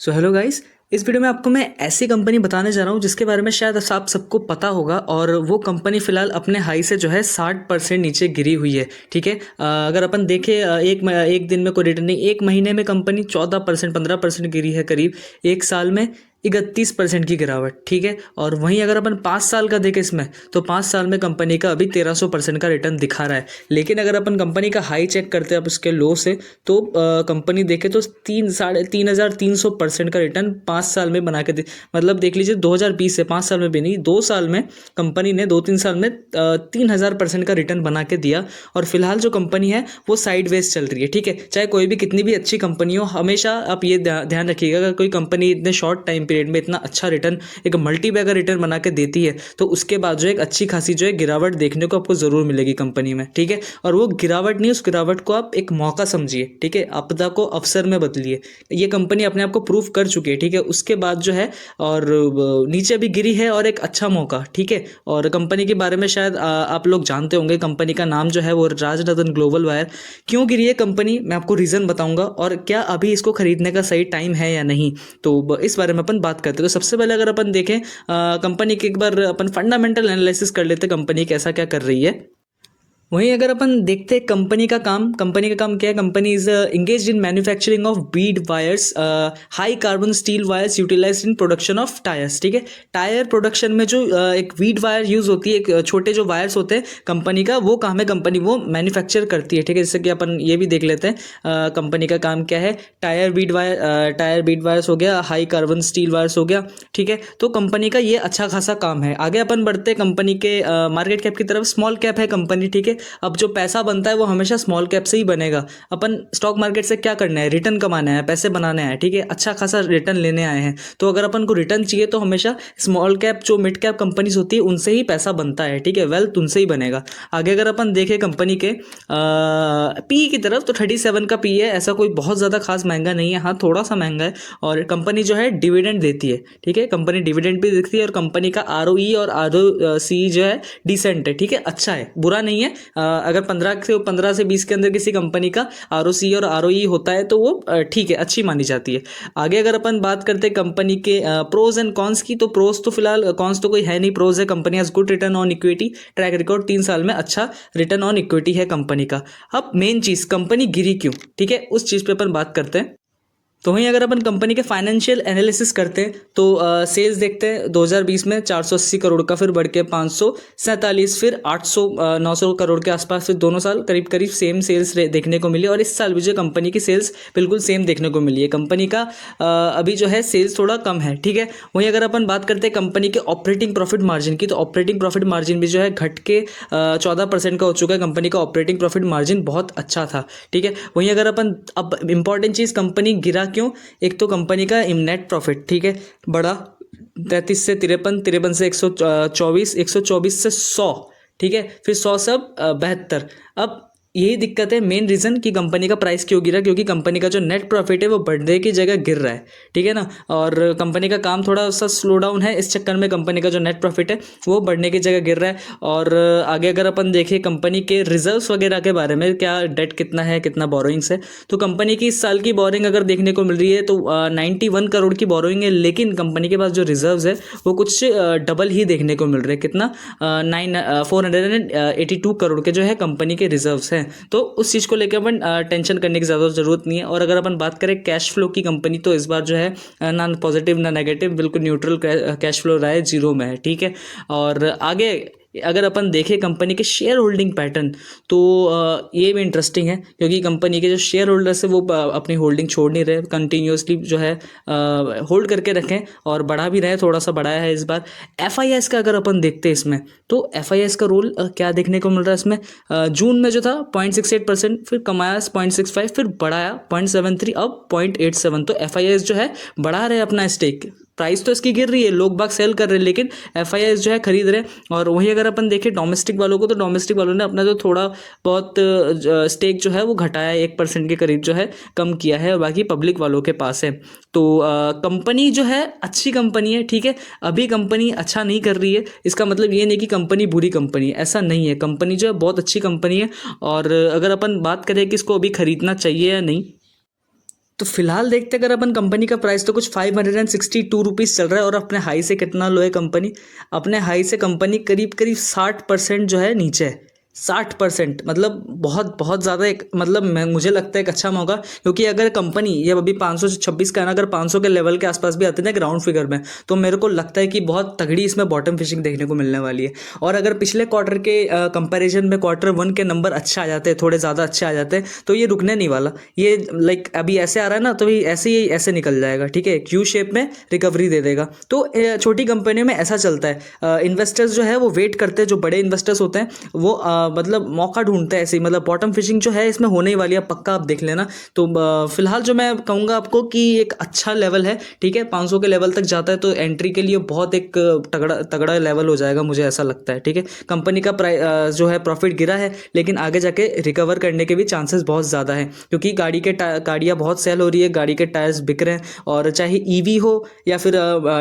So hello guys, इस video में आपको मैं ऐसी कंपनी बताने जा रहा हूँ जिसके बारे में शायद आप सबको पता होगा। और वो कंपनी फिलहाल अपने हाई से जो है 60% नीचे गिरी हुई है। ठीक है, अगर अपन देखें एक दिन में कोई रिटर्न नहीं, एक महीने में कंपनी 14% 15% गिरी है करीब, एक साल में 31% की गिरावट। ठीक है, और वहीं अगर अपन 5 साल का देखें इसमें, तो 5 साल में कंपनी का अभी 1300% का रिटर्न दिखा रहा है। लेकिन अगर अपन कंपनी का हाई चेक करते हैं अब उसके लो से, तो कंपनी देखे तो 3,300% का रिटर्न 5 साल में बना के दे। मतलब देख लीजिए 2020 से 5 साल में भी नहीं, 2 साल में कंपनी ने 2-3 साल में 3,000% का रिटर्न बना के दिया। और फिलहाल जो कंपनी है वो साइडवेज चल रही है। ठीक है, चाहे कोई भी कितनी भी अच्छी कंपनी हो, हमेशा आप ये ध्यान रखिएगा, अगर कोई कंपनी इतने शॉर्ट टाइम पीरियड में इतना अच्छा रिटर्न, एक मल्टी बैगर रिटर्न बना के देती है, तो उसके बाद जो एक अच्छी खासी जो है गिरावट देखने को आपको जरूर मिलेगी कंपनी में। ठीक है, और वो गिरावट नहीं, उस गिरावट को आप एक मौका समझिए। ठीक है, आपदा को अवसर में बदलिए। ये कंपनी अपने आप को प्रूव कर चुकी है। ठीक है, उसके बाद जो है और नीचे भी गिरी है और एक अच्छा मौका। ठीक है, और कंपनी के बारे में शायद आप लोग जानते होंगे, कंपनी का नाम जो है वो राजरत्न ग्लोबल वायर। क्यों गिरी है कंपनी, मैं आपको रीज़न बताऊंगा, और क्या अभी इसको खरीदने का सही टाइम है या नहीं, तो इस बारे में अपन बात करते हैं। तो सबसे पहले अगर अपन देखें कंपनी के, एक बार अपन फंडामेंटल एनालिसिस कर लेते हैं कंपनी कैसा क्या कर रही है। वहीं अगर अपन देखते हैं कंपनी का काम क्या है। Company is engage in manufacturing of bead wires, high carbon steel wires utilised in production of tyres. ठीक है, टायर प्रोडक्शन में जो एक वीड वायर यूज होती है, एक छोटे जो वायर्स होते हैं, कंपनी का वो काम है, कंपनी वो मैन्युफैक्चर करती है। ठीक है, जैसे कि अपन ये भी देख लेते हैं कंपनी का काम क्या है। टायर बीड वायर्स हो गया, हाई कार्बन स्टील वायर्स हो गया। ठीक है, तो कंपनी का ये अच्छा खासा काम है। आगे अपन बढ़ते हैं कंपनी के मार्केट कैप की तरफ। स्मॉल कैप है कंपनी। ठीक है, अब जो पैसा बनता है वो हमेशा स्मॉल कैप से ही बनेगा। अपन स्टॉक मार्केट से क्या करना है, रिटर्न कमाना है, पैसे बनाने हैं। ठीक है, अच्छा खासा रिटर्न लेने आए हैं, तो अगर अपन को रिटर्न चाहिए तो हमेशा स्मॉल कैप जो मिड कैप कंपनीज होती है उनसे ही पैसा बनता है। ठीक है, वेल्थ उनसे ही बनेगा। आगे अगर अपन देखें कंपनी के पी की तरफ, तो 37 का पी है, ऐसा कोई बहुत ज़्यादा खास महंगा नहीं है, हाँ थोड़ा सा महंगा है। और कंपनी जो है डिविडेंड देती है। ठीक है, कंपनी डिविडेंड भी देती है, और कंपनी का ROE और ROC जो है डिसेंट है। ठीक है, अच्छा है, बुरा नहीं है। अगर 15 से 20 के अंदर किसी कंपनी का ROC और ROE होता है तो वो ठीक है, अच्छी मानी जाती है। आगे अगर अपन बात करते हैं कंपनी के प्रोज एंड कॉन्स की, तो प्रोज तो फिलहाल, कॉन्स तो कोई है नहीं। प्रोज है company has good return on equity, track record 3 साल में अच्छा रिटर्न ऑन इक्विटी है कंपनी का। अब मेन चीज, कंपनी गिरी क्यों, ठीक है, उस चीज पे अपन बात करते हैं। तो वहीं अगर अपन कंपनी के फाइनेंशियल एनालिसिस करते हैं, तो सेल्स देखते हैं 2020 में 480 करोड़ का, फिर बढ़ के 547, फिर 800 900 करोड़ के आसपास, फिर दोनों साल करीब करीब सेम सेल्स देखने को मिली। और इस साल भी जो कंपनी की सेल्स बिल्कुल सेम देखने को मिली है। कंपनी का अभी जो है सेल्स थोड़ा कम है। ठीक है, वहीं अगर अपन बात करते हैं कंपनी के ऑपरेटिंग प्रॉफिट मार्जिन की, तो ऑपरेटिंग प्रॉफिट मार्जिन भी जो है घट के 14% का हो चुका है। कंपनी का ऑपरेटिंग प्रॉफिट मार्जिन बहुत अच्छा था। ठीक है, वहीं अगर अपन, अब इंपॉर्टेंट चीज़, कंपनी गिरा क्यों। एक तो कंपनी का नेट प्रॉफिट, ठीक है, बढ़ा 33 से 53, 53 से 124, 124 से 100। ठीक है, फिर 100 से अब 72। अब यही दिक्कत है, मेन रीज़न कि कंपनी का प्राइस क्यों गिरा, क्योंकि कंपनी का जो नेट प्रॉफिट है वो बढ़ने की जगह गिर रहा है। ठीक है ना, और कंपनी का काम थोड़ा सा स्लो डाउन है, इस चक्कर में कंपनी का जो नेट प्रॉफिट है वो बढ़ने की जगह गिर रहा है। और आगे अगर अपन देखें कंपनी के रिजर्व्स वगैरह के बारे में, क्या डेट कितना है, कितना बोरोइंग्स है, तो कंपनी की इस साल की बोरोइंग अगर देखने को मिल रही है तो 91 करोड़ की बोरोइंग है। लेकिन कंपनी के पास जो रिजर्व्स है वो कुछ डबल ही देखने को मिल रहे हैं। कितना, 482 करोड़ के जो है कंपनी के रिजर्व्स हैं। तो उस चीज़ को लेकर अपन टेंशन करने की ज़्यादा ज़रूरत नहीं है। और अगर अपन बात करें कैश फ्लो की, कंपनी तो इस बार जो है ना पॉजिटिव ना नेगेटिव, बिल्कुल न्यूट्रल कैश फ्लो रहा है, जीरो में है। ठीक है, और आगे अगर अपन देखें कंपनी के शेयर होल्डिंग पैटर्न, तो ये भी इंटरेस्टिंग है, क्योंकि कंपनी के जो शेयर होल्डर्स है वो अपनी होल्डिंग छोड़ नहीं रहे, कंटिन्यूसली जो है होल्ड करके रखें, और बढ़ा भी रहे, थोड़ा सा बढ़ाया है इस बार। FIS का अगर अपन देखते हैं इसमें, तो FIS का रोल क्या देखने को मिल रहा है इसमें। जून में जो था 0.68%, फिर कमाया 0.65, फिर बढ़ाया 0.73, अब 0.87। तो FIS जो है बढ़ा रहे अपना स्टेक। प्राइस तो इसकी गिर रही है, लोग बाग सेल कर रहे हैं, लेकिन FIS जो है खरीद रहे हैं। और वहीं अगर अपन देखें डोमेस्टिक वालों को, तो डोमेस्टिक वालों ने अपना जो थोड़ा बहुत स्टेक जो है वो घटाया, 1% के करीब जो है कम किया है, और बाकी पब्लिक वालों के पास है। तो कंपनी जो है अच्छी कंपनी है। ठीक है, अभी कंपनी अच्छा नहीं कर रही है, इसका मतलब ये नहीं कि कंपनी बुरी कंपनी है, ऐसा नहीं है। कंपनी जो है बहुत अच्छी कंपनी है। और अगर अपन बात करें कि इसको अभी खरीदना चाहिए या नहीं, तो फिलहाल देखते अगर अपन कंपनी का प्राइस तो कुछ 562 रुपीज़ चल रहा है और अपने हाई से कितना लो है कंपनी, अपने हाई से कंपनी करीब करीब 60% जो है नीचे है। 60% मतलब बहुत बहुत ज़्यादा एक मतलब मुझे लगता है एक अच्छा मौका, क्योंकि अगर कंपनी ये अभी 526 का है ना, अगर 500 के लेवल के आसपास भी आते हैं ना ग्राउंड फिगर में, तो मेरे को लगता है कि बहुत तगड़ी इसमें बॉटम फिशिंग देखने को मिलने वाली है। और अगर पिछले क्वार्टर के कंपैरिजन में Q1 के नंबर अच्छे आ जाते हैं, थोड़े ज़्यादा अच्छे आ जाते हैं, तो ये रुकने नहीं वाला। ये लाइक अभी ऐसे आ रहा है ना, तो ऐसे निकल जाएगा, ठीक है, क्यू शेप में रिकवरी दे देगा। तो छोटी कंपनियों में ऐसा चलता है, इन्वेस्टर्स जो है वो वेट करते हैं, जो बड़े इन्वेस्टर्स होते हैं वो मतलब मौका ढूंढते हैं ऐसे ही। मतलब बॉटम फिशिंग जो है इसमें होने ही वाली है, पक्का आप देख लेना। तो फिलहाल जो मैं कहूँगा आपको कि एक अच्छा लेवल है, ठीक है, 500 के लेवल तक जाता है तो एंट्री के लिए बहुत एक तगड़ा लेवल हो जाएगा, मुझे ऐसा लगता है, ठीक है। कंपनी का जो है प्रॉफिट गिरा है, लेकिन आगे जाके रिकवर करने के भी चांसेस बहुत ज़्यादा हैं, क्योंकि गाड़ियाँ बहुत सेल हो रही है, गाड़ी के टायर्स बिक रहे हैं। और चाहे ईवी हो या फिर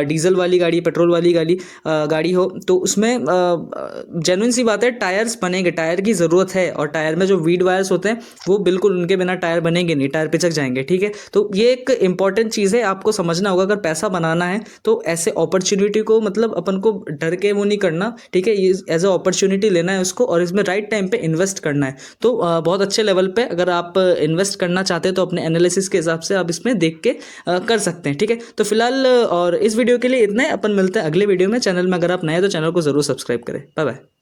डीजल वाली गाड़ी, पेट्रोल वाली गाड़ी हो, तो उसमें जेन्युइन सी बात है, टायर्स बनेंगे, टायर की ज़रूरत है। और टायर में जो वीड वायर्स होते हैं वो बिल्कुल उनके बिना टायर बनेंगे नहीं, टायर पिचक जाएंगे, ठीक है। तो ये एक इंपॉर्टेंट चीज़ है, आपको समझना होगा। अगर पैसा बनाना है तो ऐसे अपॉर्चुनिटी को मतलब अपन को डर के वो नहीं करना, ठीक है, ये एज अ अपॉर्चुनिटी लेना है उसको, और इसमें राइट टाइम पे इन्वेस्ट करना है। तो बहुत अच्छे लेवल पे अगर आप इन्वेस्ट करना चाहते हैं तो अपने एनालिसिस के हिसाब से आप इसमें देख के कर सकते हैं, ठीक है। तो फिलहाल और इस वीडियो के लिए इतना है, अपन मिलते हैं अगले वीडियो में। चैनल में अगर आप नए हैं तो चैनल को ज़रूर सब्सक्राइब करें। Bye bye.